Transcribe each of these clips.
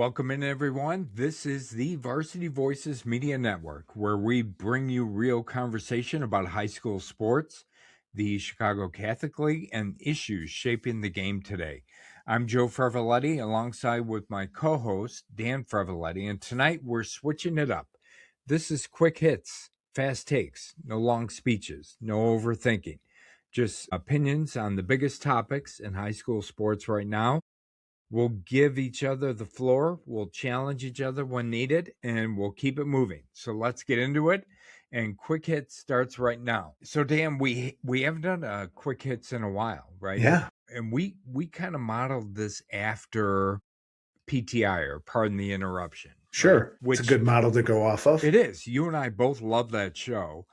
Welcome in, everyone. This is the Varsity Voices Media Network, where we bring you real conversation about high school sports, the Chicago Catholic League, and issues shaping the game today. I'm Joe Frevaletti, alongside with my co-host, Dan Frevaletti, and tonight we're switching it up. This is quick hits, fast takes, no long speeches, no overthinking, just opinions on the biggest topics in high school sports right now. We'll give each other the floor. We'll challenge each other when needed, and we'll keep it moving. So let's get into it. And quick hits starts right now. So Dan, we haven't done a quick hits in a while, right? Yeah, And we kind of modeled this after PTI, or Pardon the Interruption. sure. Right? Which It's a good model to go off of. it is. You and I both love that show.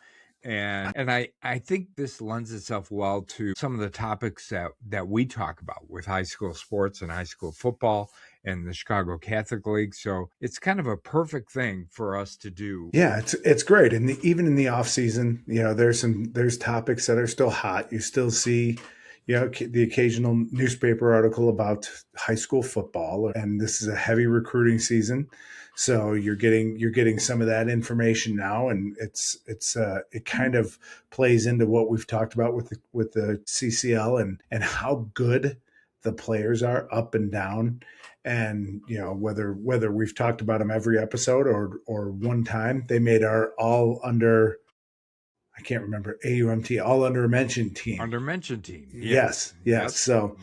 And I think this lends itself well to some of the topics that we talk about with high school sports and high school football and the Chicago Catholic League. So it's kind of a perfect thing for us to do. Yeah, it's great. And even in the off season, there's topics that are still hot. You still see, the occasional newspaper article about high school football, and this is a heavy recruiting season. So you're getting some of that information now, and it kind of plays into what we've talked about with the CCL and how good the players are up and down. And whether we've talked about them every episode or one time, they made our all under, I can't remember, AUMT, all under mention team. Under mention team. Yes. Yep. So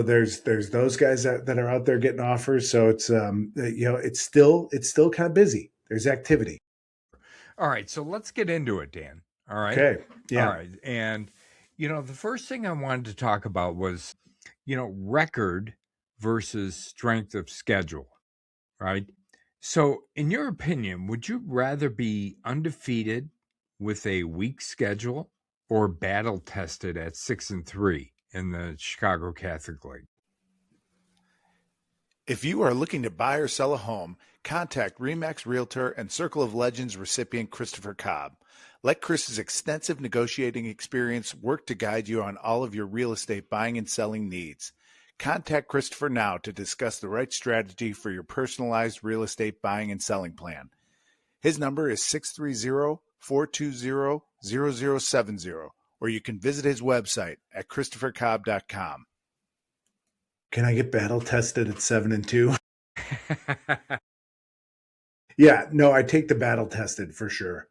there's those guys that are out there getting offers. So it's it's still kind of busy. There's activity. All right, so let's get into it, Dan. All right. Okay. Yeah. All right. And the first thing I wanted to talk about was record versus strength of schedule, right? So, in your opinion, would you rather be undefeated with a weak schedule or battle tested at 6-3 in the Chicago Catholic League? If you are looking to buy or sell a home, contact RE/MAX Realtor and Circle of Legends recipient Christopher Cobb. Let Chris's extensive negotiating experience work to guide you on all of your real estate buying and selling needs. Contact Christopher now to discuss the right strategy for your personalized real estate buying and selling plan. His number is 630-420-0070, or you can visit his website at christophercobb.com. Can I get battle tested at 7-2? Yeah, no, I take the battle tested for sure.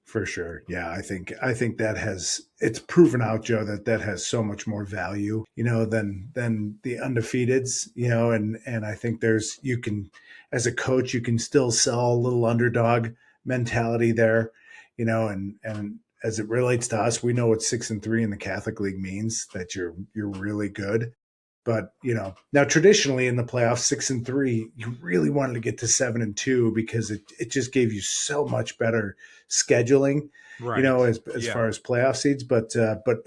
For sure. Yeah, I think it's proven out, Joe, that has so much more value, than the undefeateds, and I think you can, as a coach, you can still sell a little underdog mentality there, and as it relates to us, we know what 6-3 in the Catholic League means, that you're really good. But, now traditionally in the playoffs, 6-3, you really wanted to get to 7-2 because it just gave you so much better scheduling, Right. as far as playoff seeds. But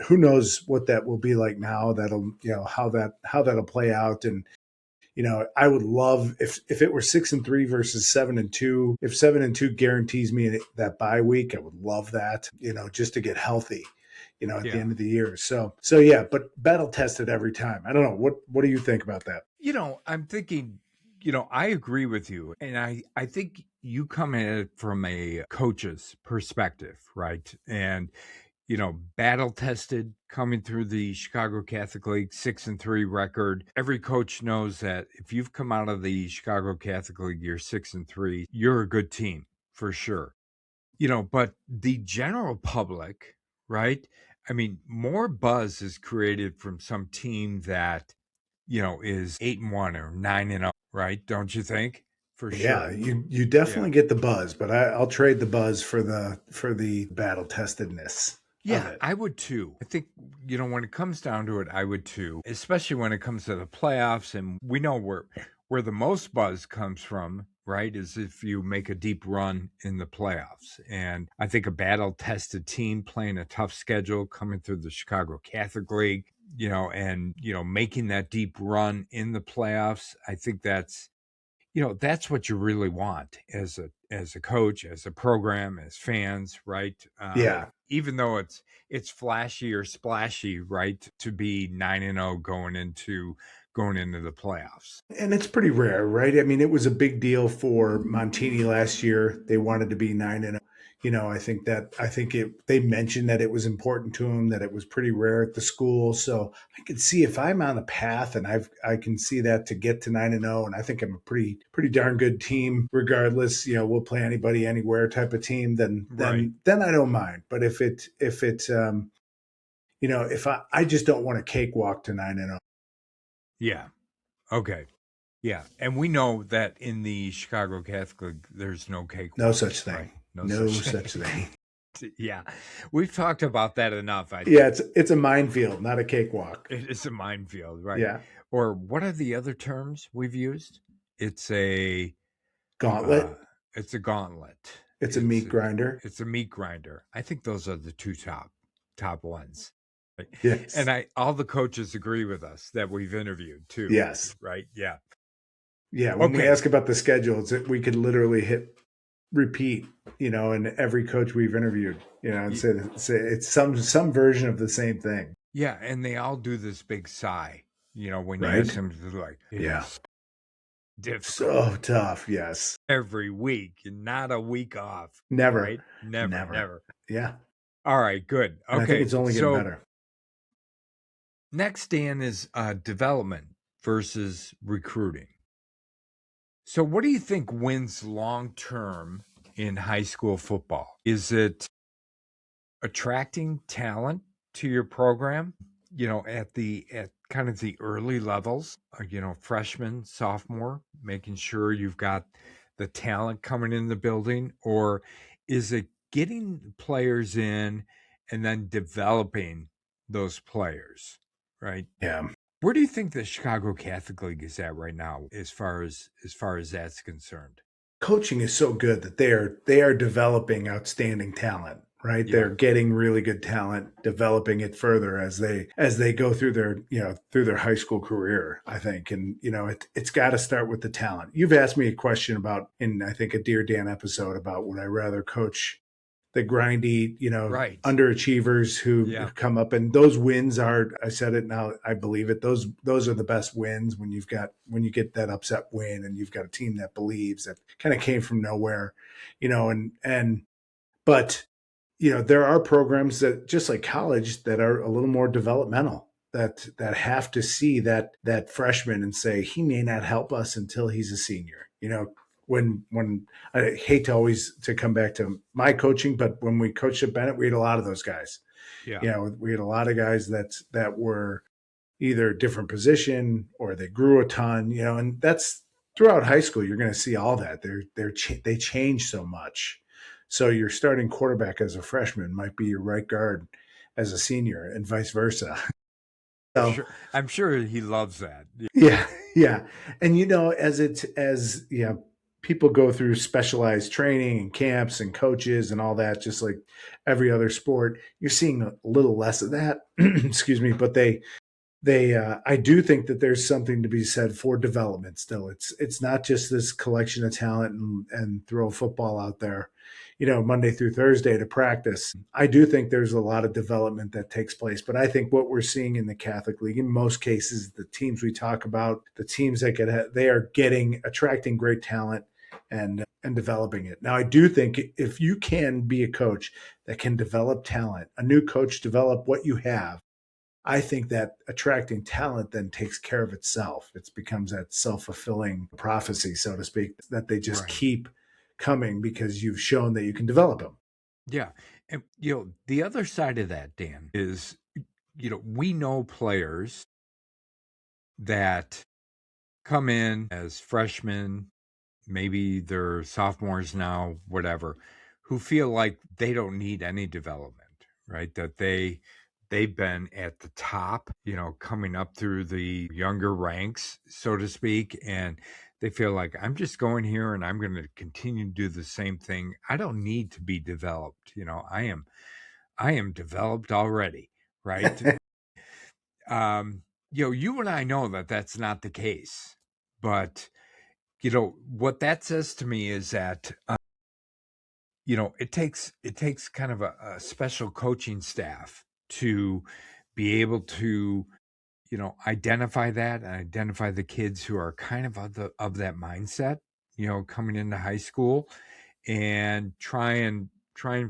who knows what that will be like now. That'll, how that'll play out. And, I would love if it were 6-3 versus 7-2. If 7-2 guarantees me that bye week, I would love that, just to get healthy. At the end of the year. So yeah, but battle tested every time. I don't know. What do you think about that? I'm thinking, I agree with you. And I think you come at it from a coach's perspective, right? And, battle tested coming through the Chicago Catholic League 6-3 record. Every coach knows that if you've come out of the Chicago Catholic League, you're 6-3, you're a good team for sure. But the general public, right? I mean, more buzz is created from some team that, is 8-1 or 9-0, right? Don't you think? For sure. Yeah, you definitely get the buzz, but I'll trade the buzz for the battle testedness. Yeah, I would too. I think, when it comes down to it, I would too, especially when it comes to the playoffs. And we know where the most buzz comes from, right, is if you make a deep run in the playoffs. And I think a battle-tested team playing a tough schedule coming through the Chicago Catholic League, and, making that deep run in the playoffs, I think that's what you really want as a coach, as a program, as fans, right? Yeah. Even though it's flashy or splashy, right, to be 9-0 going into going into the playoffs. And it's pretty rare, right? I mean, it was a big deal for Montini last year. They wanted to be 9-0. I think they mentioned that it was important to him, that it was pretty rare at the school. So I can see if I'm on a path and I can see that to get to 9-0, and I think I'm a pretty pretty darn good team, regardless. We'll play anybody anywhere type of team. Then I don't mind. But if I just don't want a cakewalk to 9-0. Yeah. Okay. Yeah. And we know that in the Chicago Catholic, there's no cakewalk. No such thing. Right? No such thing. Yeah. We've talked about that enough. It's a minefield, not a cakewalk. It is a minefield, right? Yeah. Or what are the other terms we've used? It's a gauntlet. It's a gauntlet. It's a meat grinder. It's a meat grinder. I think those are the two top ones. Right? Yes. And all the coaches agree with us that we've interviewed too. Yes. Right. Yeah. Yeah. When we ask about the schedules, we could literally hit repeat, in every coach we've interviewed, and say it's some version of the same thing. Yeah. And they all do this big sigh, when you Right? ask them, they're like, Yeah. difficult. So tough. Yes. Every week, not a week off. Never. Right? Never. Yeah. All right, good. Okay. And I think it's only getting better. Next, Dan, is development versus recruiting. So what do you think wins long-term in high school football? Is it attracting talent to your program, at kind of the early levels, freshman, sophomore, making sure you've got the talent coming in the building? Or is it getting players in and then developing those players, right? Yeah. Where do you think the Chicago Catholic League is at right now as far as that's concerned? Coaching is so good that they are developing outstanding talent, right? Yeah. They're getting really good talent, developing it further as they go through their high school career, I think. And it's got to start with the talent. You've asked me a question about, in I think a Dear Dan episode, about would I rather coach the grindy, Right. underachievers who come up, and those wins are, I said it now, I believe it. Those are the best wins when you get that upset win and you've got a team that believes, that kind of came from nowhere, but there are programs that, just like college, that are a little more developmental, that have to see that freshman and say, he may not help us until he's a senior. When I hate to come back to my coaching, but when we coached at Bennett, we had a lot of those guys. Yeah. We had a lot of guys that were either different position or they grew a ton, and that's throughout high school. You're going to see all that. They change so much. So your starting quarterback as a freshman might be your right guard as a senior, and vice versa. So, I'm sure he loves that. Yeah. And as people go through specialized training and camps and coaches and all that, just like every other sport, you're seeing a little less of that. Excuse me. But I do think that there's something to be said for development still. It's not just this collection of talent and throw football out there, Monday through Thursday to practice. I do think there's a lot of development that takes place, but I think what we're seeing in the Catholic League, in most cases, the teams we talk about, the teams that they are attracting great talent and developing it. Now, I do think if you can be a coach that can develop talent, a new coach develop what you have, I think that attracting talent then takes care of itself. It becomes that self-fulfilling prophecy, so to speak, that they just keep coming because you've shown that you can develop them. Yeah. And, the other side of that, Dan, is, we know players that come in as freshmen, maybe they're sophomores now, whatever, who feel like they don't need any development, right? That they've been at the top, coming up through the younger ranks, so to speak, and they feel like, I'm just going here and I'm going to continue to do the same thing. I don't need to be developed. I am developed already, right? You and I know that that's not the case, but what that says to me is that it takes kind of a special coaching staff to be able to identify that and identify the kids who are kind of that mindset, coming into high school, and try and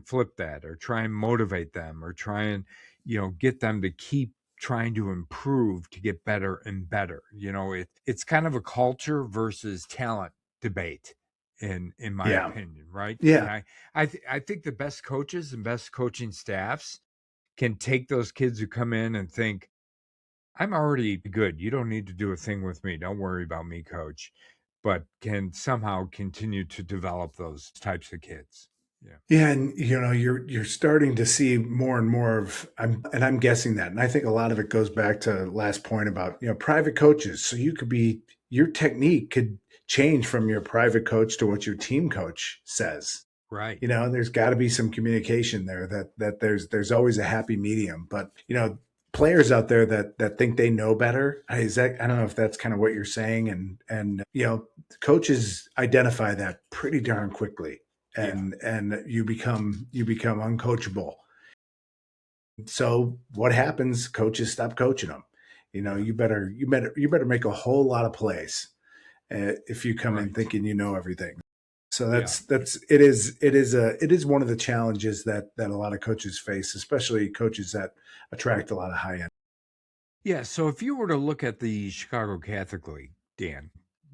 flip that, or try and motivate them, or try and get them to keep trying to improve, to get better and better. It's kind of a culture versus talent debate, in my Yeah. opinion, right? Yeah. And I think the best coaches and best coaching staffs can take those kids who come in and think, I'm already good, you don't need to do a thing with me, don't worry about me, coach, but can somehow continue to develop those types of kids. Yeah. Yeah, and you're starting to see more and more of I'm guessing that. And I think a lot of it goes back to last point about, private coaches. So your technique could change from your private coach to what your team coach says. Right. There's got to be some communication there, that there's always a happy medium. But, players out there that think they know better, I don't know if that's kind of what you're saying, and coaches identify that pretty darn quickly, and you become uncoachable. So what happens? Coaches stop coaching them. You better make a whole lot of plays, if you come in Right. thinking you know everything. So Yeah. it is one of the challenges that a lot of coaches face, especially coaches that attract a lot of high end. Yeah. So if you were to look at the Chicago Catholic League, Dan,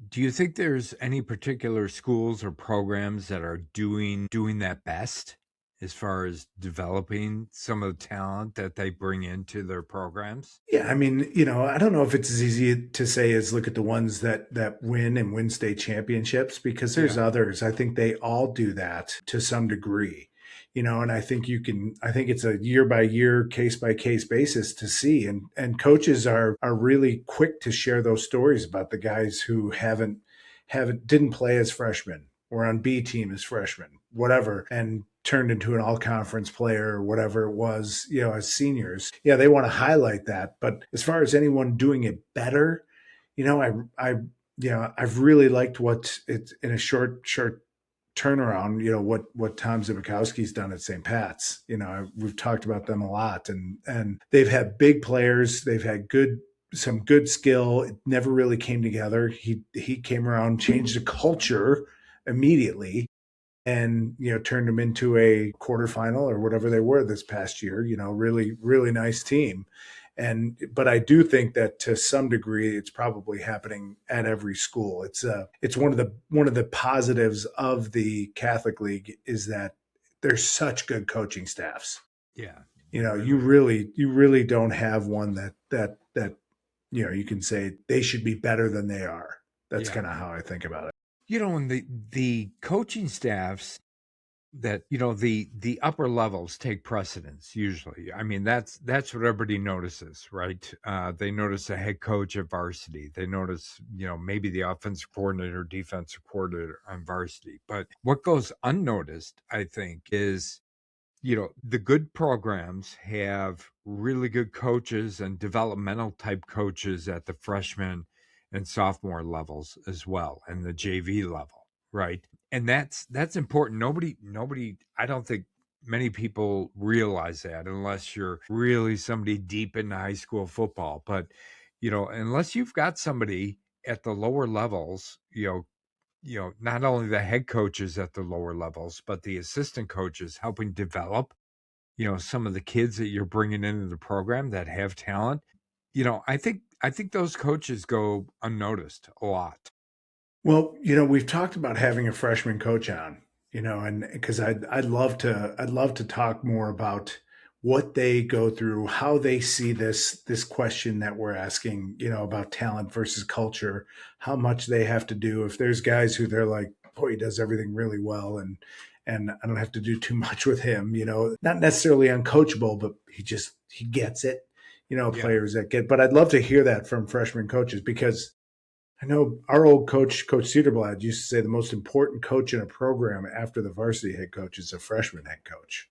do you think there's any particular schools or programs that are doing that best as far as developing some of the talent that they bring into their programs? Yeah, I mean, I don't know if it's as easy to say as look at the ones that win state championships, because there's Yeah. others. I think they all do that to some degree. And I think it's a year by year, case by case basis to see. And coaches are really quick to share those stories about the guys who didn't play as freshmen, or on B team as freshmen, whatever, and turned into an all conference player, or whatever it was, as seniors. Yeah, they want to highlight that. But as far as anyone doing it better, I've really liked what it's in a short turnaround, what Tom Zibikowski's done at St. Pat's. We've talked about them a lot, and they've had big players. They've had some good skill. It never really came together. He came around, changed the culture immediately, and turned them into a quarterfinal or whatever they were this past year. Really, really nice team. But I do think that to some degree it's probably happening at every school. It's one of the positives of the Catholic League is that there's such good coaching staffs. Yeah. You really don't have one that you can say they should be better than they are. That's Yeah. kind of how I think about it. And the coaching staffs that the upper levels take precedence usually. I mean, that's what everybody notices, right? They notice a head coach at varsity. They notice maybe the offensive coordinator, defensive coordinator on varsity. But what goes unnoticed, I think, is the good programs have really good coaches and developmental type coaches at the freshman and sophomore levels as well, and the JV level, right? And that's important. Nobody, I don't think many people realize that, unless you're really somebody deep into high school football. But unless you've got somebody at the lower levels, not only the head coaches at the lower levels, but the assistant coaches helping develop some of the kids that you're bringing into the program that have talent. I think those coaches go unnoticed a lot. Well, we've talked about having a freshman coach on, and because I'd love to talk more about what they go through, how they see this question that we're asking, about talent versus culture, how much they have to do. If there's guys who they're like, boy, he does everything really well, and I don't have to do too much with him, not necessarily uncoachable, but he gets it, Yeah. players that get. But I'd love to hear that from freshman coaches, because I know our old coach, Coach Cedarblad, used to say the most important coach in a program after the varsity head coach is a freshman head coach.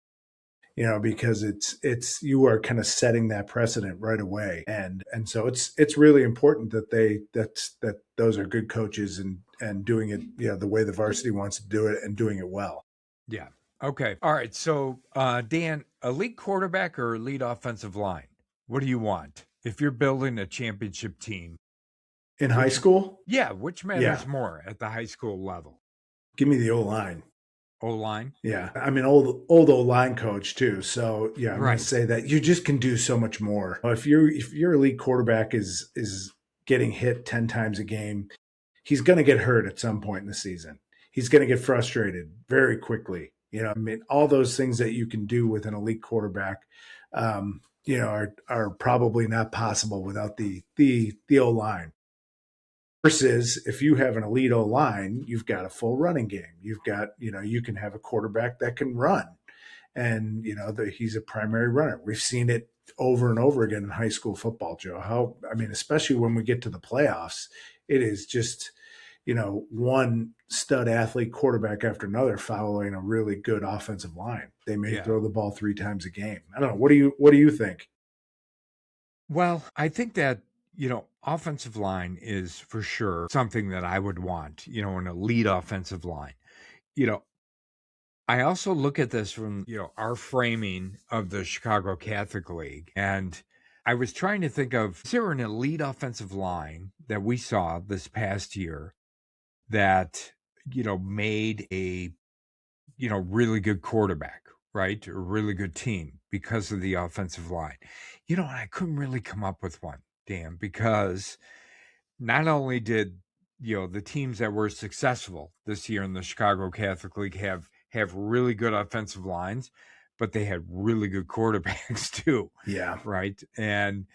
Because it's you are kind of setting that precedent right away, and so it's really important that those are good coaches, and doing it the way the varsity wants to do it, and doing it well. Yeah. Okay. All right. So, Dan, elite quarterback or elite offensive line? What do you want? If you're building a championship team In high school? which matters Yeah. more at the high school level? Give me the O-line. O-line? Yeah. I'm an old O-line coach too. So yeah, I'm going to Right. say that you just can do so much more. If your elite quarterback is getting hit 10 times a game, he's going to get hurt at some point in the season. He's going to get frustrated very quickly. I mean, all those things that you can do with an elite quarterback, are probably not possible without the O line. Versus if you have an elite O line, you've got a full running game. You've got, you can have a quarterback that can run, and he's a primary runner. We've seen it over and over again in high school football, Joe. Especially when we get to the playoffs, it is just one stud athlete quarterback after another following a really good offensive line. They may throw the ball 3 times a game. I don't know. What do you think? Well, I think that, offensive line is for sure something that I would want, an elite offensive line. I also look at this from, our framing of the Chicago Catholic League. And I was trying to think of, is there an elite offensive line that we saw this past year that, made a, really good quarterback, right? A really good team because of the offensive line. And I couldn't really come up with one, Dan, because not only did, the teams that were successful this year in the Chicago Catholic League have really good offensive lines, but they had really good quarterbacks too. Yeah. Right. And,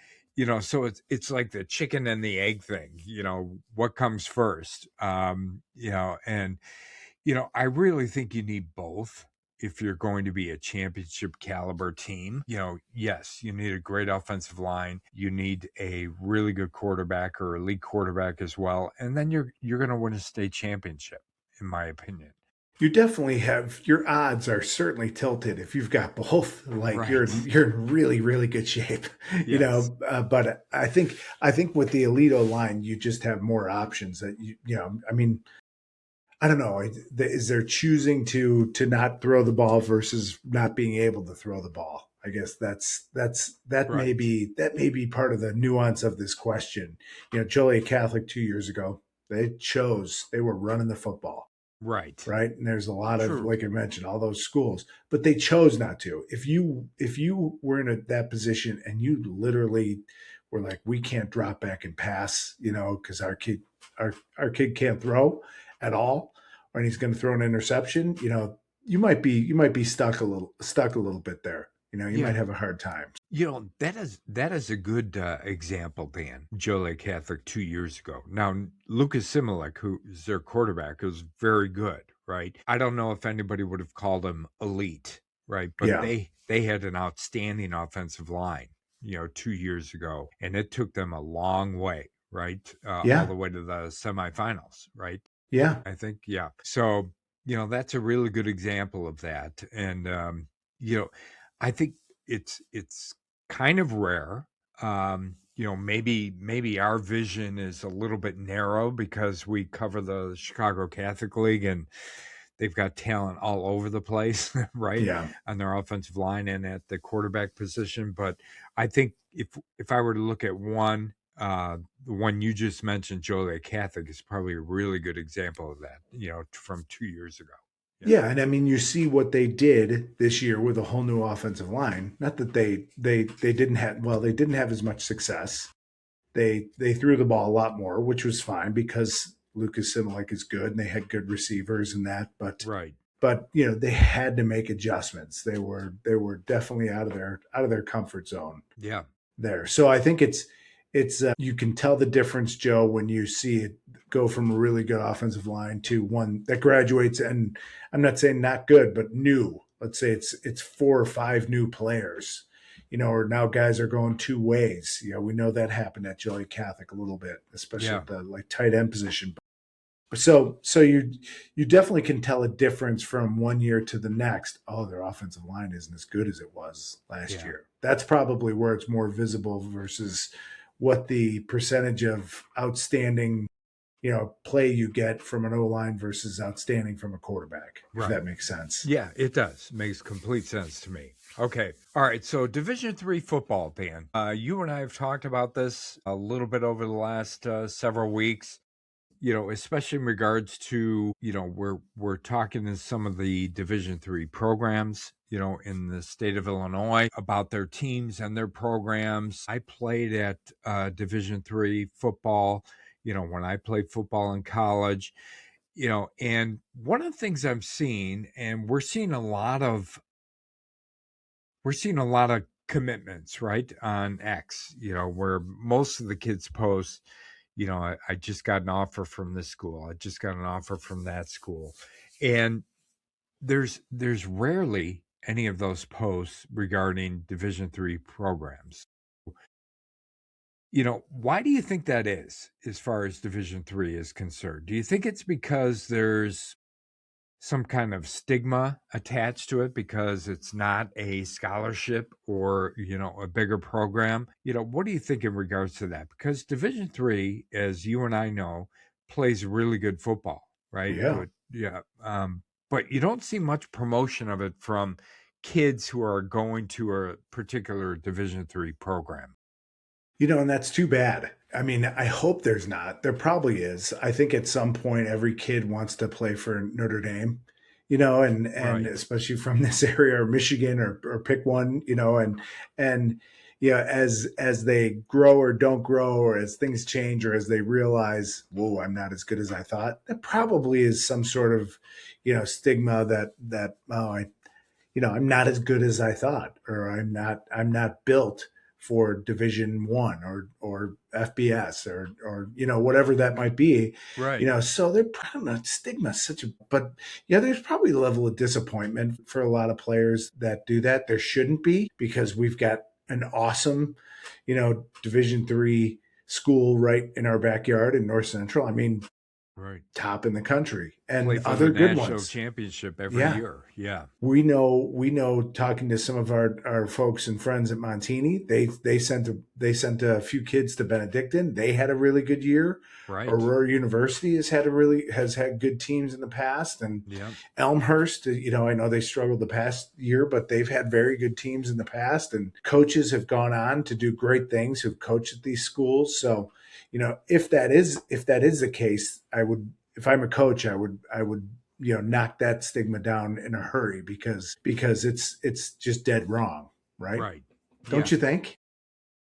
so it's like the chicken and the egg thing, what comes first? I really think you need both if you're going to be a championship caliber team. Yes, you need a great offensive line. You need a really good quarterback or elite quarterback as well. And then you're going to win a state championship, in my opinion. You definitely have, your odds are certainly tilted if you've got both. Like Right. you're in really, really good shape, Yes. but I think with the elite O line, you just have more options that I mean, I don't know. Is there choosing to not throw the ball versus not being able to throw the ball? I guess that may be part of the nuance of this question. Joliet Catholic 2 years ago, they were running the football. Right. Right. And there's a lot of, True. like I mentioned, all those schools, but they chose not to. If you were in that position and you literally were like, we can't drop back and pass, because our kid can't throw at all, and he's going to throw an interception, you might be stuck a little bit there. You might have a hard time. That is a good example, Dan. Joliet Catholic 2 years ago. Now, Lucas Similik, who is their quarterback, was very good, right? I don't know if anybody would have called him elite, right? But they had an outstanding offensive line, 2 years ago, and it took them a long way, right? All the way to the semifinals, right? Yeah. I think, yeah. So, that's a really good example of that. And, I think it's kind of rare. Maybe our vision is a little bit narrow because we cover the Chicago Catholic League and they've got talent all over the place, right? Yeah. On their offensive line and at the quarterback position. But I think if I were to look at one, the one you just mentioned, Joliet Catholic, is probably a really good example of that, from 2 years ago. Yeah, and I mean, you see what they did this year with a whole new offensive line. Not that they didn't have as much success. They threw the ball a lot more, which was fine because Lucas Similik is good and they had good receivers and that. But right. But they had to make adjustments. They were definitely out of their comfort zone. Yeah. There. So I think it's you can tell the difference, Joe, when you see it go from a really good offensive line to one that graduates, and I'm not saying not good, but new. Let's say it's 4 or 5 new players, or now guys are going 2 ways. We know that happened at Joliet Catholic a little bit, especially at the tight end position. So you definitely can tell a difference from one year to the next. Oh, their offensive line isn't as good as it was last year. That's probably where it's more visible versus what the percentage of outstanding play you get from an O-line versus outstanding from a quarterback, if Right. that makes sense. Yeah, it does. Makes complete sense to me. Okay. All right. So Division III football, Dan. You and I have talked about this a little bit over the last several weeks. Especially in regards to, we're talking to some of the Division III programs, in the state of Illinois about their teams and their programs. I played at Division III football, when I played football in college, and one of the things I'm seeing, and we're seeing a lot of commitments, right, on X, where most of the kids post, I just got an offer from this school. I just got an offer from that school. And there's rarely any of those posts regarding Division III programs. Why do you think that is, as far as Division III is concerned? Do you think it's because there's some kind of stigma attached to it because it's not a scholarship or, a bigger program? What do you think in regards to that? Because Division III, as you and I know, plays really good football, right? Yeah. But you don't see much promotion of it from kids who are going to a particular Division III program. And that's too bad. I mean, I hope there's not. There probably is. I think at some point every kid wants to play for Notre Dame, and Right. especially from this area or Michigan or pick one, and as they grow or don't grow or as things change or as they realize, whoa, I'm not as good as I thought. That probably is some sort of, stigma that I'm not as good as I thought, or I'm not built for Division One or FBS or whatever that might be. Right. So they're probably not stigma but there's probably a level of disappointment for a lot of players that do that. There shouldn't be, because we've got an awesome, Division III school right in our backyard in North Central. I mean, Right. top in the country, and Play for other the good national ones. championship every Yeah. year. Yeah. We know talking to some of our folks and friends at Montini, they sent a few kids to Benedictine. They had a really good year. Right. Aurora University has had good teams in the past, and Yeah. Elmhurst, I know they struggled the past year, but they've had very good teams in the past, and coaches have gone on to do great things who've coached at these schools. So, if that is the case, if I'm a coach, I would knock that stigma down in a hurry, because it's just dead wrong, right? Right. Don't Yeah. you think?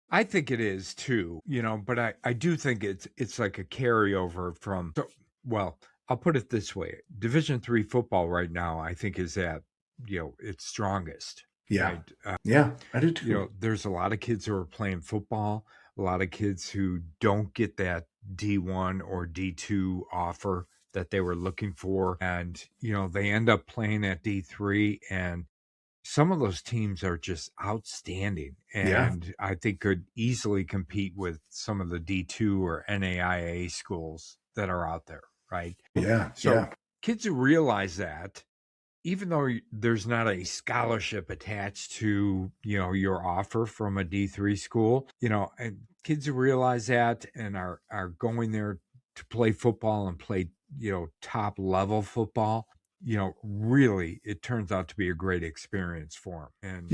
I think it is too, but I do think it's like a carryover from, well, I'll put it this way. Division III football right now, I think, is at, its strongest. Yeah. Right? Yeah, I do too. There's a lot of kids who are playing football, a lot of kids who don't get that D1 or D2 offer that they were looking for. And, they end up playing at D3, and some of those teams are just outstanding, and I think could easily compete with some of the D2 or NAIA schools that are out there, right? Yeah. So kids who realize that, even though there's not a scholarship attached to, your offer from a D3 school, and kids who realize that and are going there to play football and play, top level football, really, it turns out to be a great experience for them. And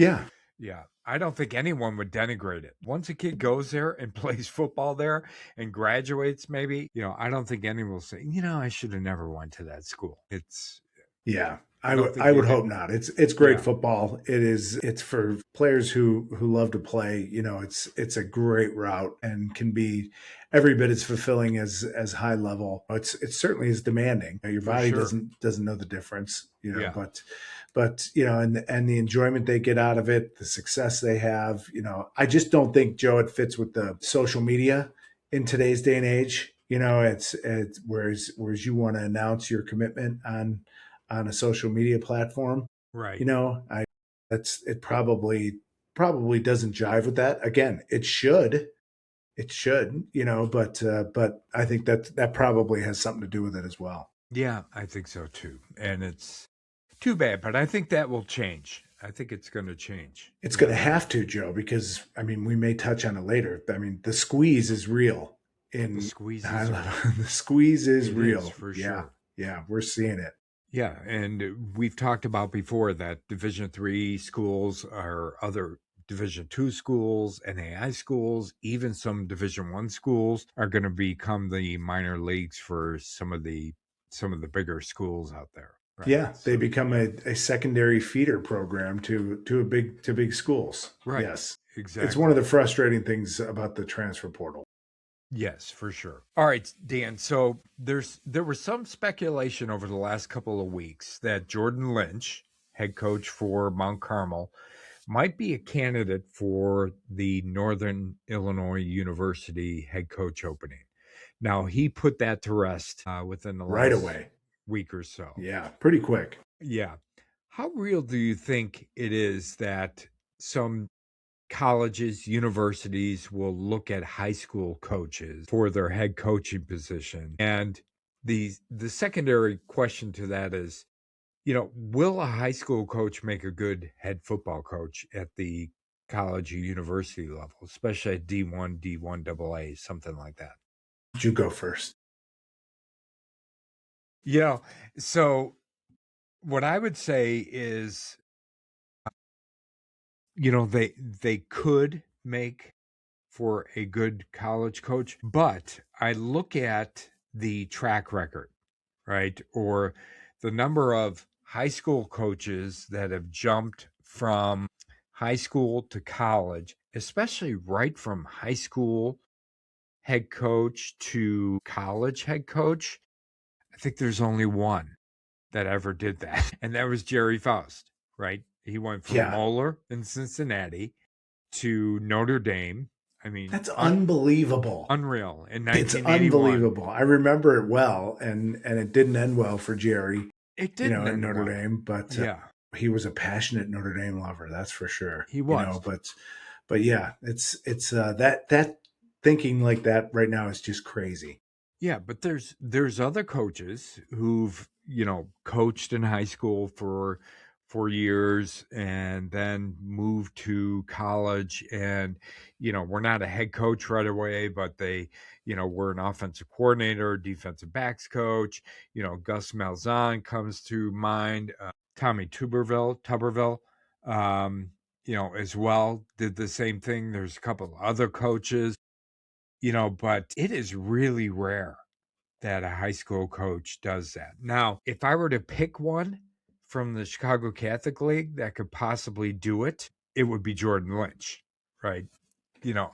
yeah, I don't think anyone would denigrate it. Once a kid goes there and plays football there and graduates, maybe, I don't think anyone will say, I should have never went to that school. I would hope not. It's great football. It's for players who love to play. It's a great route and can be every bit as fulfilling as high level. It certainly is demanding. Your body doesn't know the difference, but and the enjoyment they get out of it, the success they have, I just don't think, Joe, it fits with the social media in today's day and age. It's whereas you want to announce your commitment on a social media platform, right? It probably doesn't jive with that. Again, it should, but I think that probably has something to do with it as well. Yeah, I think so too. And it's too bad, but I think that will change. I think it's going to change. It's going to have to, Joe, because we may touch on it later. The squeeze is real in The squeeze I is don't real. know, the squeeze is It real. is, for Yeah. sure. Yeah. We're seeing it. Yeah, and we've talked about before that Division III schools are other Division II schools, NAI schools, even some Division I schools are going to become the minor leagues for some of the bigger schools out there. Right. Yeah, they So, become a secondary feeder program to big schools. right. Yes. Exactly. It's one of the frustrating things about the transfer portal. Yes, for sure. All right, Dan. So there was some speculation over the last couple of weeks that Jordan Lynch, head coach for Mount Carmel, might be a candidate for the Northern Illinois University head coach opening. Now, he put that to rest within the Right last away. week or so. Yeah, pretty quick. Yeah. How real do you think it is that some colleges, universities will look at high school coaches for their head coaching position? And the secondary question to that is, will a high school coach make a good head football coach at the college or university level, especially at D1, D1 AA, something like that? You go first. So what I would say is, they could make for a good college coach, but I look at the track record, right? Or the number of high school coaches that have jumped from high school to college, especially right from high school head coach to college head coach. I think there's only one that ever did that, and that was Jerry Faust, right? He went from Moeller in Cincinnati to Notre Dame. I mean, that's unbelievable. Unreal. In 1981. It's unbelievable. I remember it well, and it didn't end well for Jerry. It didn't at end Notre well. Dame, but he was a passionate Notre Dame lover. That's for sure. He was. But yeah, it's that thinking like that right now is just crazy. Yeah, but there's other coaches who've coached in high school for 4 years and then moved to college, and we're not a head coach right away, but they were an offensive coordinator, defensive backs coach. Gus Malzahn comes to mind. Tommy Tuberville, as well, did the same thing. There's a couple of other coaches, but it is really rare that a high school coach does that. Now, if I were to pick one from the Chicago Catholic League that could possibly do it, it would be Jordan Lynch, right?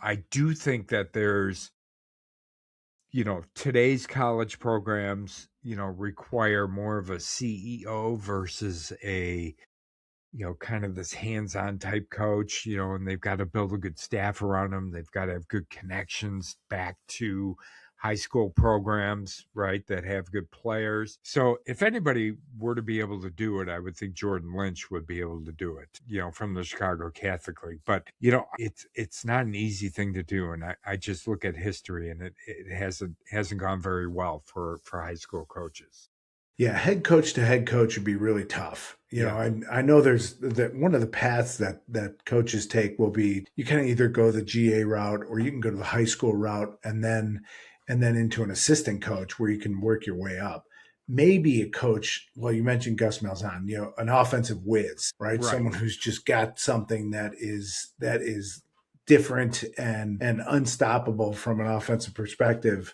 I do think that there's, today's college programs, require more of a CEO versus a, kind of this hands-on type coach, and they've got to build a good staff around them. They've got to have good connections back to high school programs, right, that have good players. So if anybody were to be able to do it, I would think Jordan Lynch would be able to do it, from the Chicago Catholic League. But, it's not an easy thing to do. And I just look at history, and it hasn't gone very well for high school coaches. Yeah, head coach to head coach would be really tough. I know there's that one of the paths that coaches take will be you kind of either go the GA route or you can go to the high school route and then into an assistant coach where you can work your way up. Maybe a coach, well, you mentioned Gus Malzahn, an offensive whiz, right? Someone who's just got something that is different and unstoppable from an offensive perspective,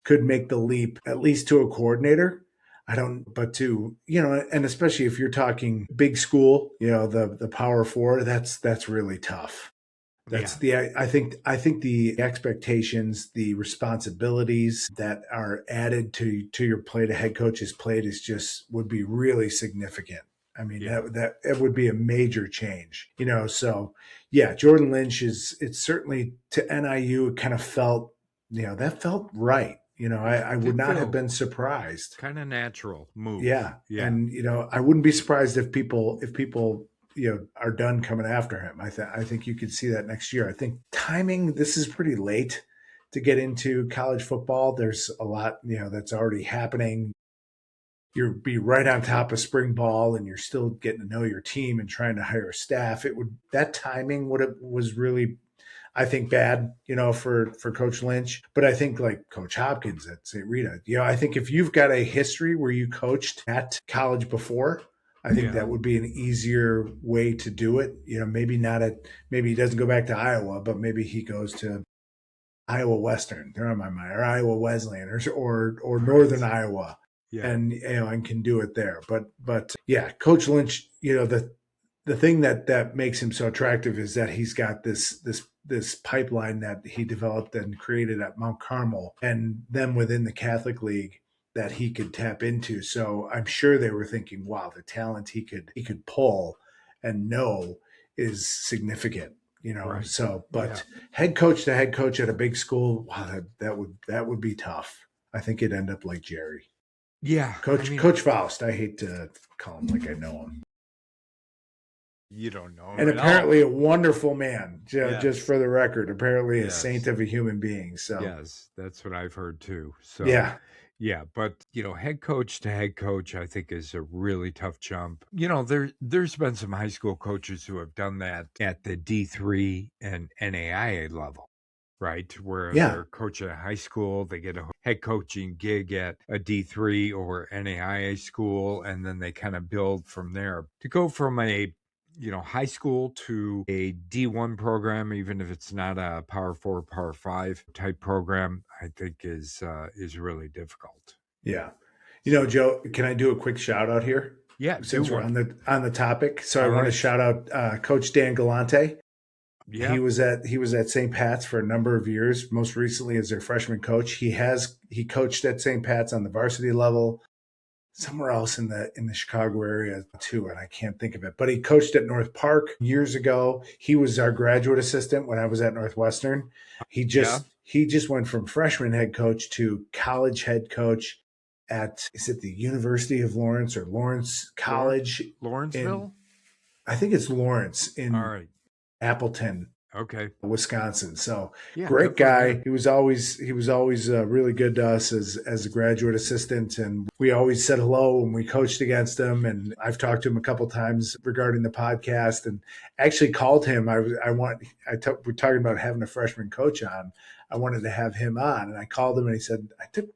could make the leap at least to a coordinator. But to, and especially if you're talking big school, the Power Four, that's really tough. I think the expectations, the responsibilities that are added to your plate, a head coach's plate would be really significant. I mean, that would be a major change, so yeah, Jordan Lynch it's certainly to NIU, it kind of felt, that felt right. I would not have been surprised. Kind of natural move. Yeah. And, I wouldn't be surprised if people, are done coming after him. I think you could see that next year. I think timing, this is pretty late to get into college football. There's a lot, that's already happening. You'll be right on top of spring ball and you're still getting to know your team and trying to hire a staff. That timing was really, I think bad, for Coach Lynch. But I think like Coach Hopkins at St. Rita, I think if you've got a history where you coached at college before, I think that would be an easier way to do it. Maybe he doesn't go back to Iowa, but maybe he goes to Iowa Western, they're on my mind, or Iowa Wesleyan, or Northern Iowa, and can do it there. But yeah, Coach Lynch, the thing that makes him so attractive is that he's got this pipeline that he developed and created at Mount Carmel, and then within the Catholic League that he could tap into. So I'm sure they were thinking, wow, the talent he could pull and know is significant. Right. So, but head coach to head coach at a big school, wow, that would be tough. I think it'd end up like Jerry. Yeah. Coach Faust. I hate to call him like I know him. You don't know him and at apparently all. A wonderful man, just for the record, apparently a saint of a human being. So yes, that's what I've heard too. So yeah, but head coach to head coach, I think is a really tough jump. There's been some high school coaches who have done that at the D3 and NAIA level, right? Where they're coaching at high school, they get a head coaching gig at a D3 or NAIA school, and then they kind of build from there. To go from a high school to a D1 program, even if it's not a Power 4, Power 5 type program, I think is really difficult. Yeah. Joe, can I do a quick shout out here? Yeah. Since we're on the topic. So I want to shout out Coach Dan Galante. Yeah. He was at St. Pat's for a number of years, most recently as their freshman coach. He coached at St. Pat's on the varsity level, somewhere else in the Chicago area too, and I can't think of it. But he coached at North Park years ago. He was our graduate assistant when I was at Northwestern. He just went from freshman head coach to college head coach at, is it the University of Lawrence or Lawrence College? Lawrenceville? I think it's Lawrence in Appleton, Wisconsin. So great guy. He was always really good to us as a graduate assistant, and we always said hello when we coached against him. And I've talked to him a couple times regarding the podcast, and actually called him. We're talking about having a freshman coach on. I wanted to have him on, and I called him, and he said, "I took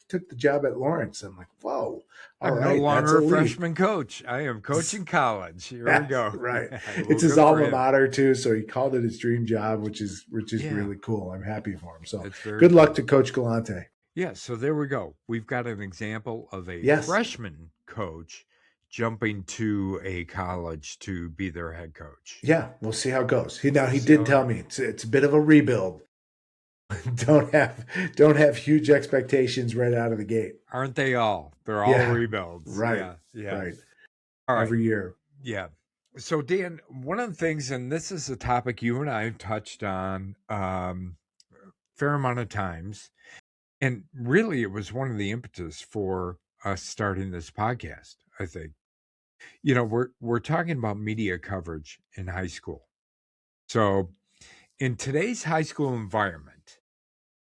the job at Lawrence." I'm like, "Whoa! I'm no longer a freshman coach. I am coaching college." Here we go. Right. It's his alma mater too, so he called it his dream job, which is really cool. I'm happy for him. So good luck to Coach Galante. Yeah. So there we go. We've got an example of a freshman coach jumping to a college to be their head coach. Yeah, we'll see how it goes. He did tell me it's a bit of a rebuild. Don't have huge expectations right out of the gate. Aren't they all? They're all rebuilds. Right. Yeah. Right. All right. Every year. Yeah. So Dan, one of the things, and this is a topic you and I touched on a fair amount of times, and really it was one of the impetus for us starting this podcast, I think. We're talking about media coverage in high school. So in today's high school environment,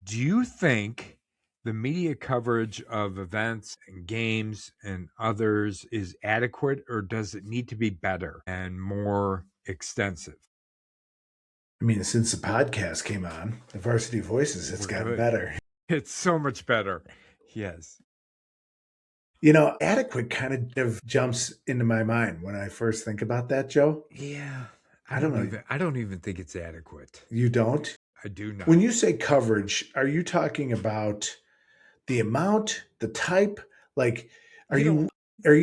do you think the media coverage of events and games and others is adequate, or does it need to be better and more extensive? I mean, since the podcast came on, the Varsity Voices, it's gotten better. It's so much better. Yes. Adequate kind of jumps into my mind when I first think about that, Joe. Yeah. I don't even think it's adequate. You don't? I do not. When you say coverage, are you talking about the amount, the type? Like, are you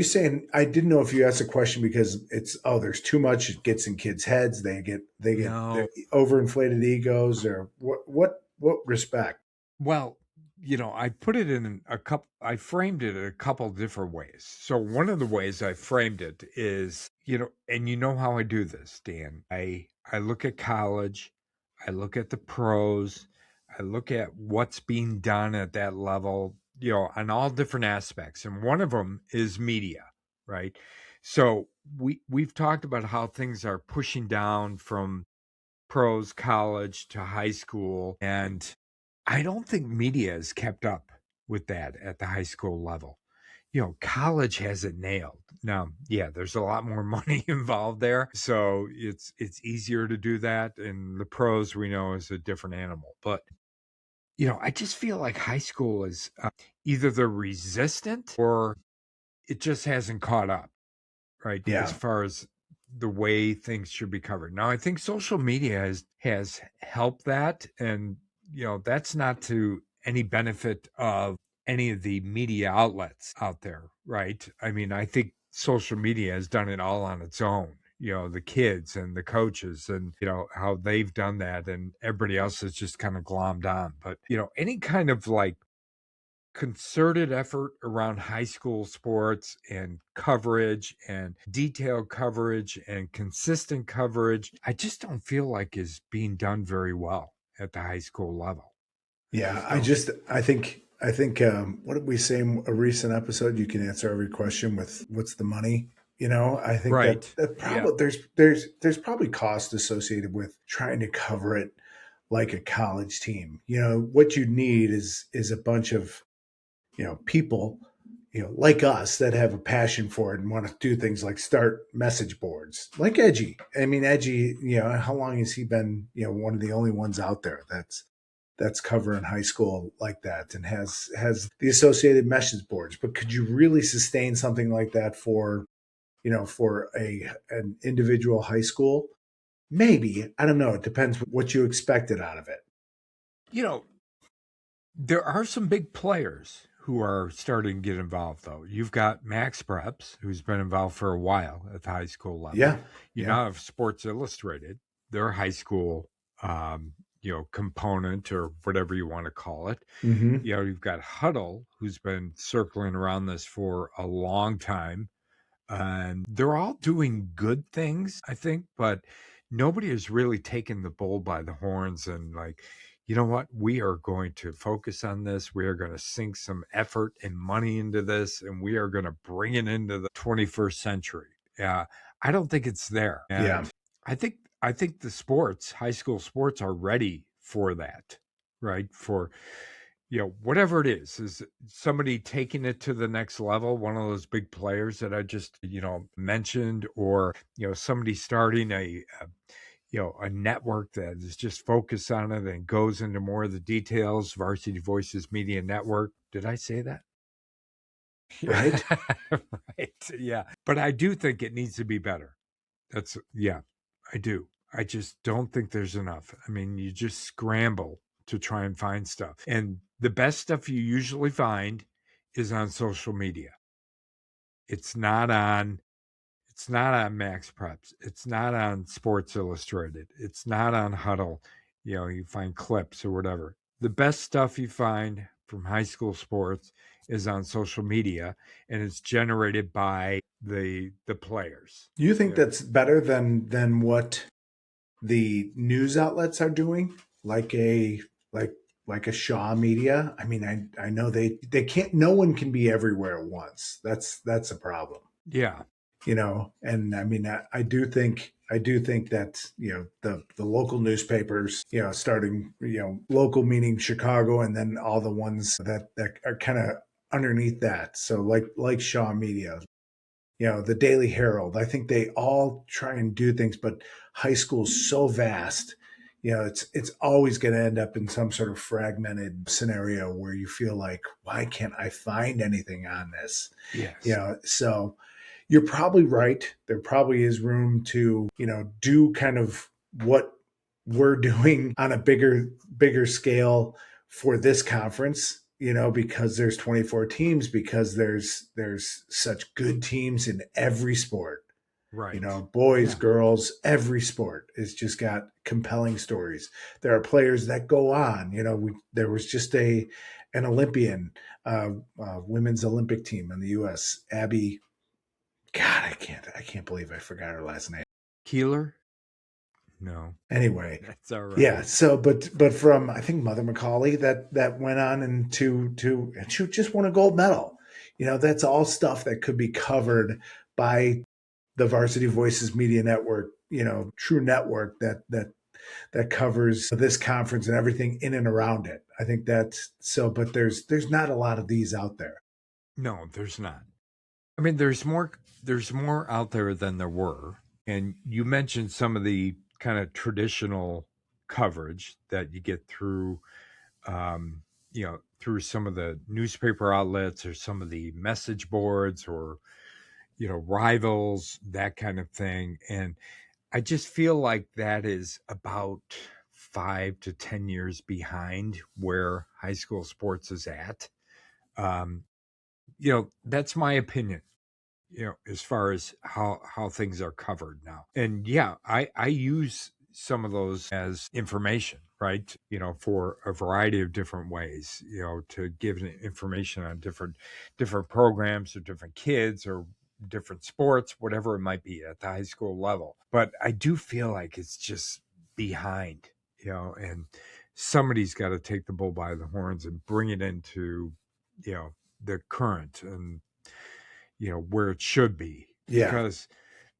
saying, I didn't know if you asked a question because there's too much, it gets in kids' heads, they get their overinflated egos, or what respect? Well, I put it in I framed it in a couple different ways. So one of the ways I framed it is, and how I do this, Dan, I look at college, I look at the pros, I look at what's being done at that level, on all different aspects. And one of them is media, right? So we've talked about how things are pushing down from pros, college to high school. And I don't think media has kept up with that at the high school level. College has it nailed. Now, yeah, there's a lot more money involved there, so it's easier to do that. And the pros, we know, is a different animal. But I just feel like high school is either they're resistant or it just hasn't caught up, right? As Yeah. far as the way things should be covered. Now, I think social media has helped that, and that's not to any benefit of any of the media outlets out there, right? I mean, I think social media has done it all on its own. The kids and the coaches and how they've done that, and everybody else has just kind of glommed on. But any kind of like concerted effort around high school sports and coverage and detailed coverage and consistent coverage, I just don't feel like is being done very well at the high school level. Yeah, Don't. I think what did we say in a recent episode? You can answer every question with what's the money. I think that Right. that Yeah. probably there's probably cost associated with trying to cover it like a college team. What you need is a bunch of people like us that have a passion for it and want to do things like start message boards like Edgy. I mean, Edgy, how long has he been one of the only ones out there that's covering high school like that and has the associated message boards? But could you really sustain something like that for for an individual high school? Maybe. I don't know. It depends what you expected out of it. There are some big players who are starting to get involved, though. You've got Max Preps, who's been involved for a while at the high school level. Yeah. You Yeah. now have Sports Illustrated, their high school, component or whatever you want to call it. Mm-hmm. You've got Huddle, who's been circling around this for a long time. And they're all doing good things, I think, but nobody has really taken the bull by the horns and like, you know what? We are going to focus on this. We are going to sink some effort and money into this, and we are going to bring it into the 21st century. Yeah, I don't think it's there. Yeah. And I think the sports, high school sports, are ready for that, right? For whatever it is somebody taking it to the next level, one of those big players that I just, mentioned, or, somebody starting a network that is just focused on it and goes into more of the details. Varsity Voices Media Network. Did I say that? Right. Right. Yeah. But I do think it needs to be better. Yeah, I do. I just don't think there's enough. I mean, you just scramble to try and find stuff. And the best stuff you usually find is on social media. It's not on Max Preps. It's not on Sports Illustrated. It's not on Huddle. You find clips or whatever. The best stuff you find from high school sports is on social media, and it's generated by the players. You think that's better than what the news outlets are doing, like a Shaw Media? I mean, I know they can't. No one can be everywhere at once. That's a problem. Yeah. And I mean, I do think that the local newspapers, starting local meaning Chicago, and then all the ones that are kind of underneath that. So like Shaw Media, the Daily Herald. I think they all try and do things, but high school is so vast. It's always going to end up in some sort of fragmented scenario where you feel like, why can't I find anything on this? Yes. So you're probably right. There probably is room to, do kind of what we're doing on a bigger scale for this conference, because there's 24 teams, because there's such good teams in every sport. Right. Boys, Yeah. girls, every sport has just got compelling stories. There are players that go on. There was just an Olympian, women's Olympic team in the U.S. Abby. God, I can't believe I forgot her last name. Keeler? No. Anyway, That's all right. yeah. So, but from I think Mother McCauley that went on and and she just won a gold medal. That's all stuff that could be covered by the Varsity Voices Media Network. True network that covers this conference and everything in and around it. I think that's so. But there's not a lot of these out there. No, there's not. I mean, there's more there's more out there than there were. And you mentioned some of the kind of traditional coverage that you get through, through some of the newspaper outlets or some of the message boards or, rivals, that kind of thing. And I just feel like that is about 5 to 10 years behind where high school sports is at. That's my opinion, as far as how things are covered now. And yeah, I use some of those as information, right? For a variety of different ways, to give information on different programs or different kids or different sports, whatever it might be at the high school level. But I do feel like it's just behind, and somebody's got to take the bull by the horns and bring it into, the current and where it should be. Yeah. Because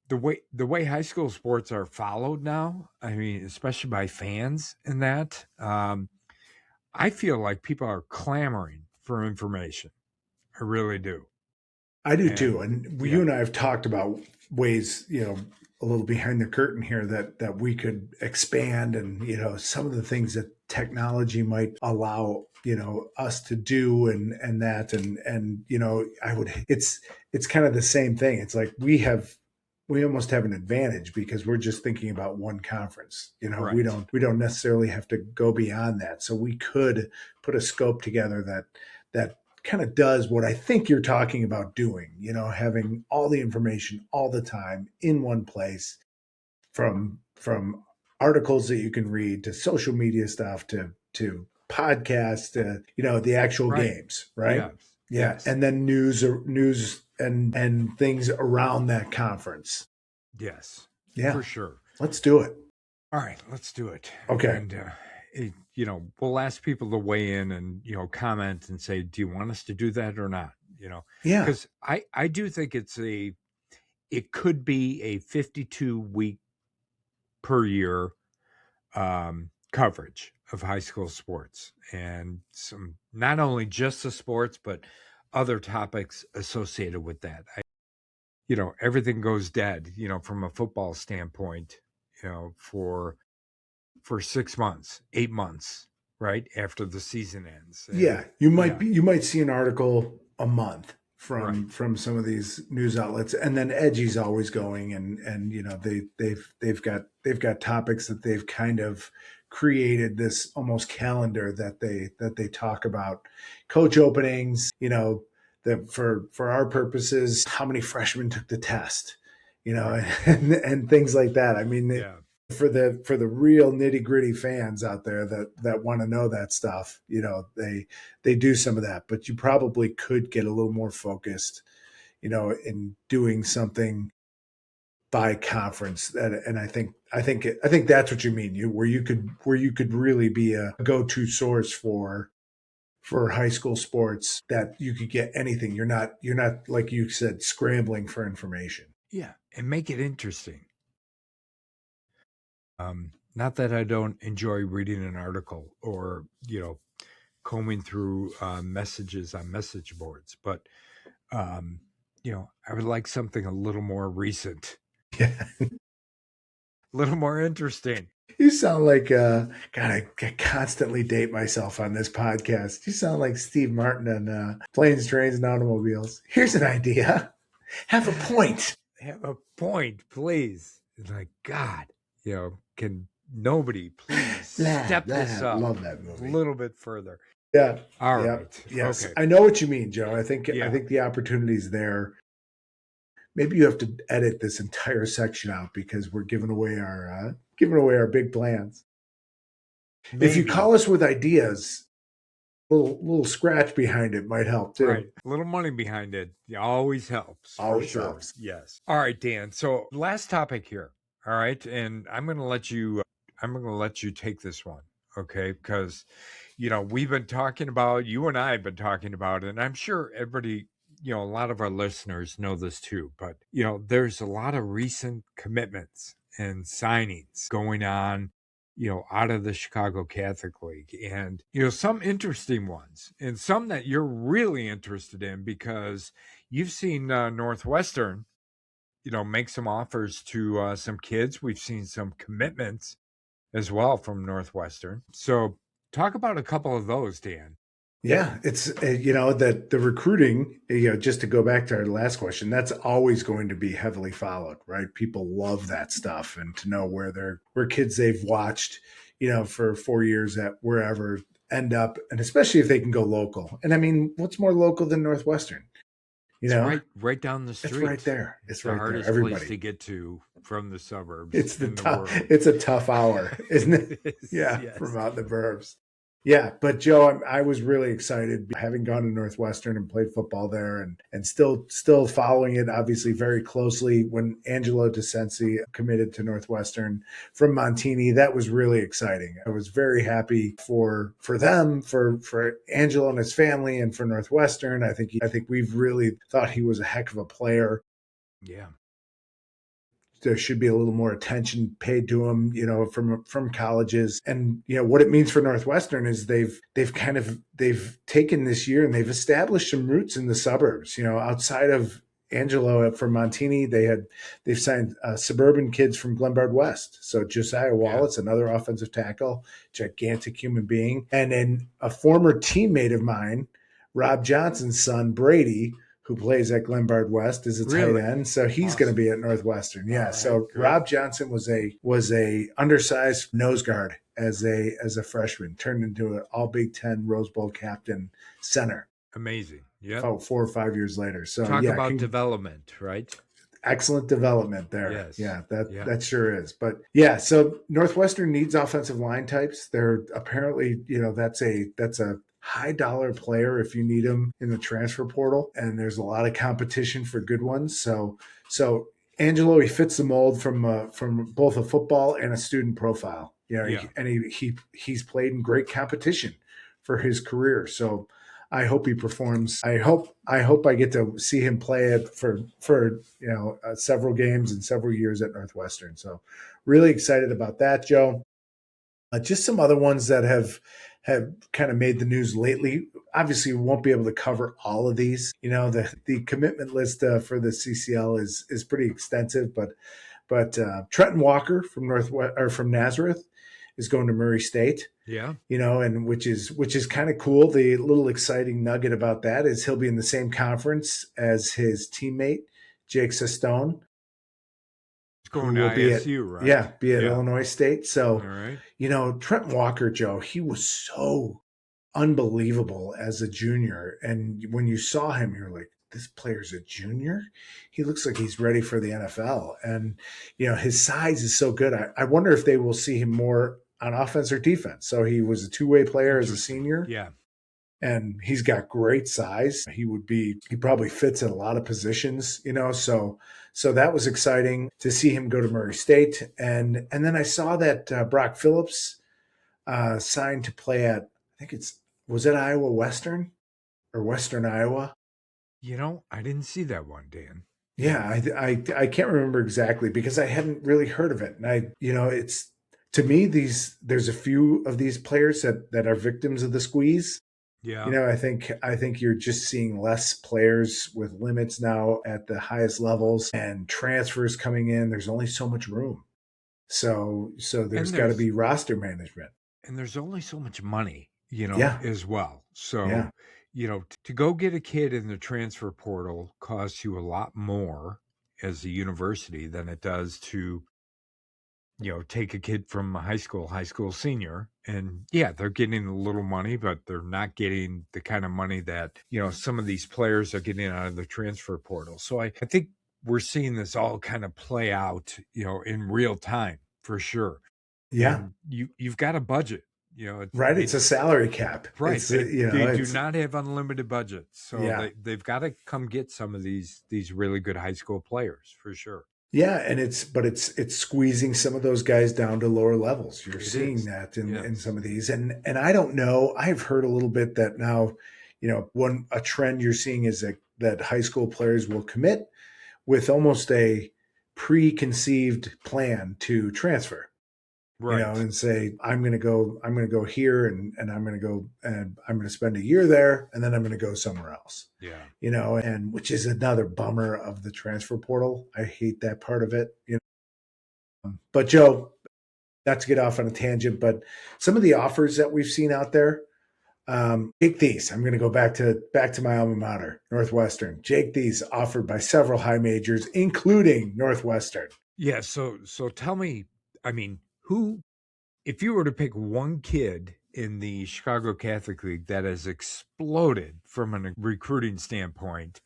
the way high school sports are followed now, I mean, especially by fans and that, I feel like people are clamoring for information. I really do. I do too. And you and I have talked about ways, a little behind the curtain here that we could expand and, some of the things that technology might allow, us to do and that, and, it's kind of the same thing. It's like we almost have an advantage because we're just thinking about one conference. Right. We don't necessarily have to go beyond that. So we could put a scope together that kind of does what I think you're talking about doing, having all the information all the time in one place, from articles that you can read to social media stuff to podcasts to, the actual games, right? Yeah. Yeah. Yes. And then news and things around that conference. Yes. Yeah. For sure. Let's do it. All right, let's do it. Okay. And we'll ask people to weigh in and comment and say, do you want us to do that or not? Yeah. Because I do think it could be a 52-week per year coverage of high school sports, and some, not only just the sports, but other topics associated with that. Everything goes dead, from a football standpoint, for 6 months, 8 months, right after the season ends. And you might see an article a month from some of these news outlets, and then Edgy's always going, and they've got topics that they've kind of created this almost calendar that they talk about, coach openings, that for our purposes, how many freshmen took the test, and things like that. I mean, for the real nitty gritty fans out there that want to know that stuff, they do some of that, but you probably could get a little more focused, in doing something by conference. And I think that's what you mean, where you could really be a go-to source for high school sports, that you could get anything. You're not, like you said, scrambling for information. Yeah. And make it interesting. Not that I don't enjoy reading an article or, combing through messages on message boards, but, I would like something a little more recent. Yeah. A little more interesting. You sound like, God, I constantly date myself on this podcast. You sound like Steve Martin on Planes, Trains, and Automobiles. Here's an idea. Have a point. Have a point, please. Like, God, can nobody please step this up? Love that movie. A little bit further. Yeah. All right. Yes. Okay. I know what you mean, Joe. I think the opportunity's there. Maybe you have to edit this entire section out because we're giving away our big plans. Maybe. If you call us with ideas, a little scratch behind it might help too. Right. A little money behind it always helps. Always for sure. helps. Yes. All right, Dan. So last topic here. All right. And I'm going to let you take this one. Okay. Because, we've been talking about, you and I have been talking about, and I'm sure everybody, a lot of our listeners know this too, but, there's a lot of recent commitments and signings going on, out of the Chicago Catholic League, and, some interesting ones and some that you're really interested in because you've seen Northwestern make some offers to some kids. We've seen some commitments as well from Northwestern. So talk about a couple of those, Dan. Yeah, it's that the recruiting, just to go back to our last question, that's always going to be heavily followed, right? People love that stuff, and to know where kids they've watched, for 4 years at wherever end up, and especially if they can go local. And I mean, what's more local than Northwestern? It's right down the street. It's right there. It's the hardest place to get to from the suburbs. It's it's a tough hour, isn't it? Yeah, yes. From out the burbs. Yeah, but Joe, I was really excited having gone to Northwestern and played football there, and still following it obviously very closely. When Angelo DeCensi committed to Northwestern from Montini, that was really exciting. I was very happy for them, for Angelo and his family, and for Northwestern. I think we've really thought he was a heck of a player. Yeah. There should be a little more attention paid to him, from colleges. And, what it means for Northwestern is they've taken this year and they've established some roots in the suburbs, outside of Angelo from Montini. They've signed suburban kids from Glenbard West. So Josiah Wallett's another offensive tackle, gigantic human being. And then a former teammate of mine, Rob Johnson's son, Brady, who plays at Glenbard West, is a tight end. So he's going to be at Northwestern. Yeah. Right, so great. Rob Johnson was a undersized nose guard as a freshman, turned into an all Big Ten Rose Bowl captain center. Amazing. Yeah. About 4 or 5 years later. So talk about development, right? Excellent development there. Yes. Yeah, that sure is. But yeah, so Northwestern needs offensive line types. They're apparently, that's a high dollar player if you need him in the transfer portal, and there's a lot of competition for good ones. So Angelo, he fits the mold from both a football and a student profile. And he's played in great competition for his career. So I hope he performs. I hope I get to see him play it for several games and several years at Northwestern. So really excited about that, Joe. Just some other ones that have kind of made the news lately. Obviously, we won't be able to cover all of these. The commitment list for the CCL is pretty extensive, but Trenton Walker from Nazareth is going to Murray State. Yeah. And which is kind of cool. The little exciting nugget about that is he'll be in the same conference as his teammate, Jake Sestone. Going to ISU, right? Yeah, be at Illinois State. So, all right. Trenton Walker, Joe, he was so unbelievable as a junior. And when you saw him, you're like, this player's a junior? He looks like he's ready for the NFL. And, his size is so good. I wonder if they will see him more on offense or defense. So he was a two-way player as a senior. Yeah. And he's got great size. He probably fits in a lot of positions, So that was exciting to see him go to Murray State. And then I saw that Brock Phillips signed to play at, was it Iowa Western or Western Iowa? I didn't see that one, Dan. Yeah, I can't remember exactly because I hadn't really heard of it. And it's, to me, there's a few of these players that are victims of the squeeze. Yeah. I think you're just seeing less players with limits now at the highest levels and transfers coming in. There's only so much room. So there's got to be roster management. And there's only so much money, Yeah. as well. So, to go get a kid in the transfer portal costs you a lot more as a university than it does to take a kid from a high school senior, and they're getting a little money, but they're not getting the kind of money that, some of these players are getting out of the transfer portal. So I think we're seeing this all kind of play out, in real time for sure. Yeah. And you've got a budget, right. It's a salary cap. Right. They do not have unlimited budgets. So they've got to come get some of these really good high school players for sure. Yeah, and it's squeezing some of those guys down to lower levels. You're seeing that in some of these, and I don't know. I've heard a little bit that now, a trend you're seeing is that high school players will commit with almost a preconceived plan to transfer, Right. and say, I'm going to go here and I'm going to go and I'm going to spend a year there and then I'm going to go somewhere else, Yeah. and which is another bummer of the transfer portal. I hate that part of it, But Joe, not to get off on a tangent, but some of the offers that we've seen out there, Jake Thies. I'm going to go back to my alma mater, Northwestern. Jake Thies offered by several high majors, including Northwestern. Yeah. So tell me, I mean, who, if you were to pick one kid in the Chicago Catholic League that has exploded from a recruiting standpoint,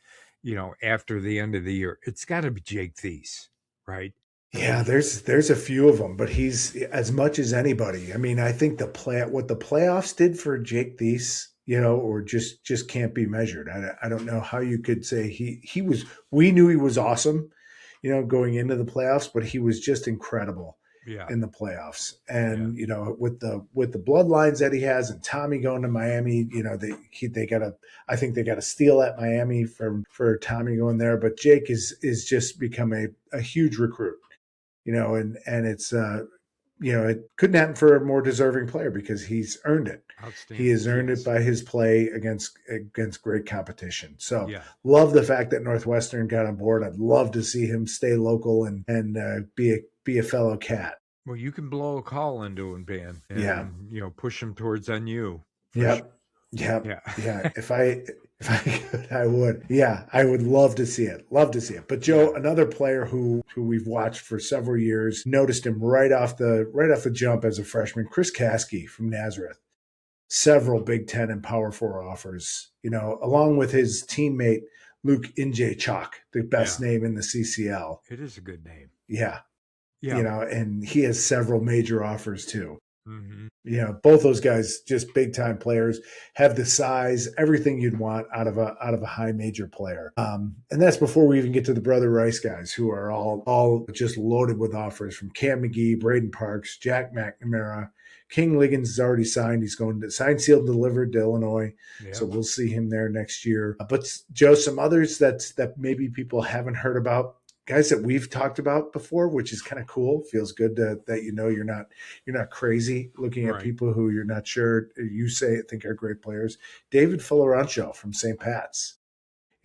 after the end of the year, it's got to be Jake Thies, right? I Yeah, mean, there's a few of them, but he's as much as anybody. I mean, I think what the playoffs did for Jake Thies, or just can't be measured. I don't know how you could say he was. We knew he was awesome, going into the playoffs, but he was just incredible yeah, in the playoffs. yeah, And with the bloodlines that he has, and Tommy going to Miami, they got a. I think they got a steal at Miami for Tommy going there, but Jake is just become a huge recruit, and it's it couldn't happen for a more deserving player because he's earned it. He outstanding. has earned it Yes. by his play against great competition. So Yeah. love the fact that Northwestern got on board. I'd love to see him stay local and be a fellow Cat. Well, you can blow a call into him, Ben, Yeah. and push him towards NU. For sure. Yep. Yep. Yeah. Yeah. If I could, I would. Yeah, I would love to see it. Love to see it. But Joe, Yeah. another player who we've watched for several years, noticed him right off the jump as a freshman, Chris Kasky from Nazareth. Several Big Ten and Power Four offers, along with his teammate Luke Injay-Chalk, the best Yeah. name in the CCL. It is a good name. Yeah. Yeah. And he has several major offers too. Mm-hmm. Both those guys, just big time players, have the size, everything you'd want out of a high major player. And that's before we even get to the Brother Rice guys, who are all just loaded with offers from Cam McGee, Braden Parks, Jack McNamara. King Liggins is already signed. He's going to sign, sealed, delivered to Illinois. Yeah. So we'll see him there next year. But Joe, some others that maybe people haven't heard about, guys that we've talked about before, which is kind of cool. Feels good that you're not crazy looking at Right. people who you're not sure you think are great players. David Folarancho from St. Pat's,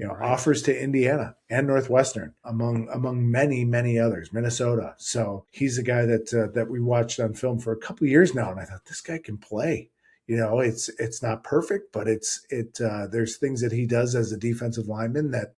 Right. offers to Indiana and Northwestern among many others, Minnesota. So he's a guy that we watched on film for a couple of years now, and I thought this guy can play. It's not perfect, but there's things that he does as a defensive lineman that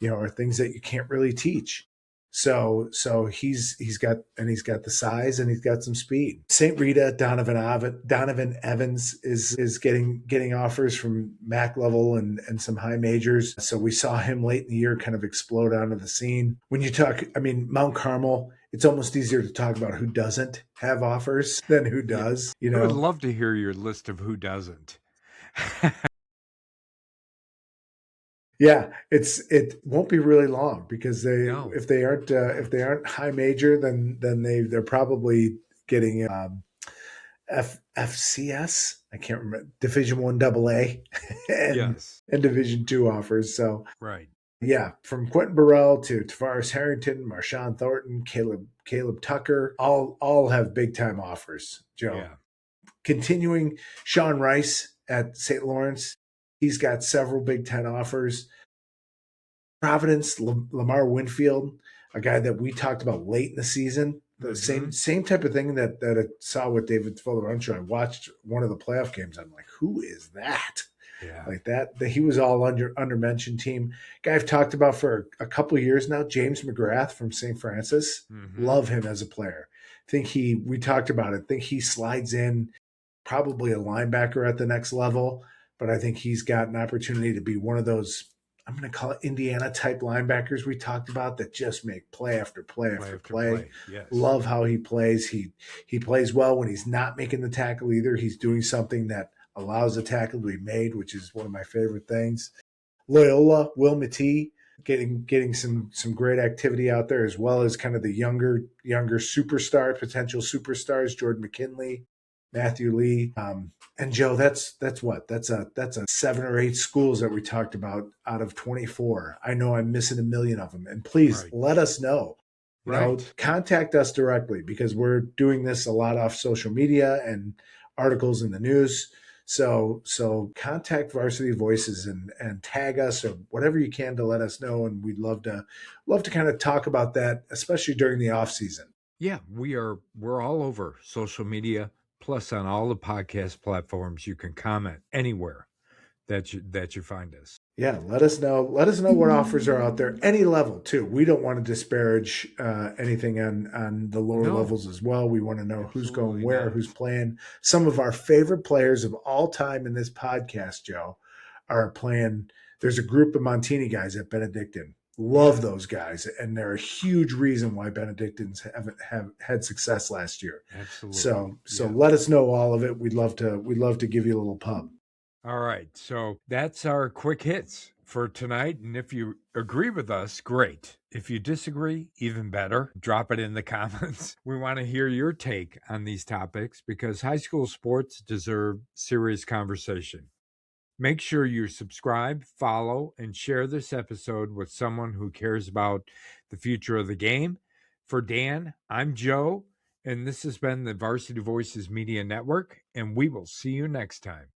are things that you can't really teach. So he's got the size and he's got some speed. St. Rita, Donovan Evans is getting offers from MAC level and some high majors. So we saw him late in the year kind of explode onto the scene. When you talk, Mount Carmel, it's almost easier to talk about who doesn't have offers than who does. I would love to hear your list of who doesn't. Yeah, it won't be really long because if they aren't high major, then they're probably getting FCS. I can't remember, Division I AA and Yes. and Division II offers. So Right. yeah, from Quentin Burrell to Tavares Harrington, Marshawn Thornton, Caleb Tucker, all have big time offers. Joe, Yeah. continuing, Sean Rice at St. Lawrence. He's got several Big Ten offers. Providence, Lamar Winfield, a guy that we talked about late in the season. The same type of thing that I saw with David Folarancho. I watched one of the playoff games. I'm like, who is that? Yeah. Like that he was all under mentioned team. Guy I've talked about for a couple of years now, James McGrath from St. Francis. Mm-hmm. Love him as a player. We talked about it. Think he slides in, probably a linebacker at the next level, but I think he's got an opportunity to be one of those, I'm going to call it Indiana type linebackers we talked about that just make play after play after play. Yes. Love how he plays. He plays well when he's not making the tackle either. He's doing something that allows the tackle to be made, which is one of my favorite things. Loyola, Will Matee, getting some great activity out there, as well as kind of the younger potential superstars, Jordan McKinley, Matthew Lee. And Joe, that's what? That's a 7 or 8 schools that we talked about out of 24. I know I'm missing a million of them. And please let us know. Right. Contact us directly because we're doing this a lot off social media and articles in the news. So contact Varsity Voices and tag us or whatever you can to let us know. And we'd love to kind of talk about that, especially during the off season. Yeah, we're all over social media, plus on all the podcast platforms. You can comment anywhere that you find us. Yeah, let us know. Let us know what offers are out there, any level too. We don't want to disparage anything on the lower levels as well. We want to know who's going where, who's playing. Some of our favorite players of all time in this podcast, Joe, are playing. There's a group of Montini guys at Benedictine. Love those guys, and they're a huge reason why Benedictines have had success last year. Absolutely. So let us know all of it. We'd love to give you a little pub. All right. So that's our quick hits for tonight. And if you agree with us, great. If you disagree, even better. Drop it in the comments. We want to hear your take on these topics because high school sports deserve serious conversation. Make sure you subscribe, follow, and share this episode with someone who cares about the future of the game. For Dan, I'm Joe, and this has been the Varsity Voices Media Network, and we will see you next time.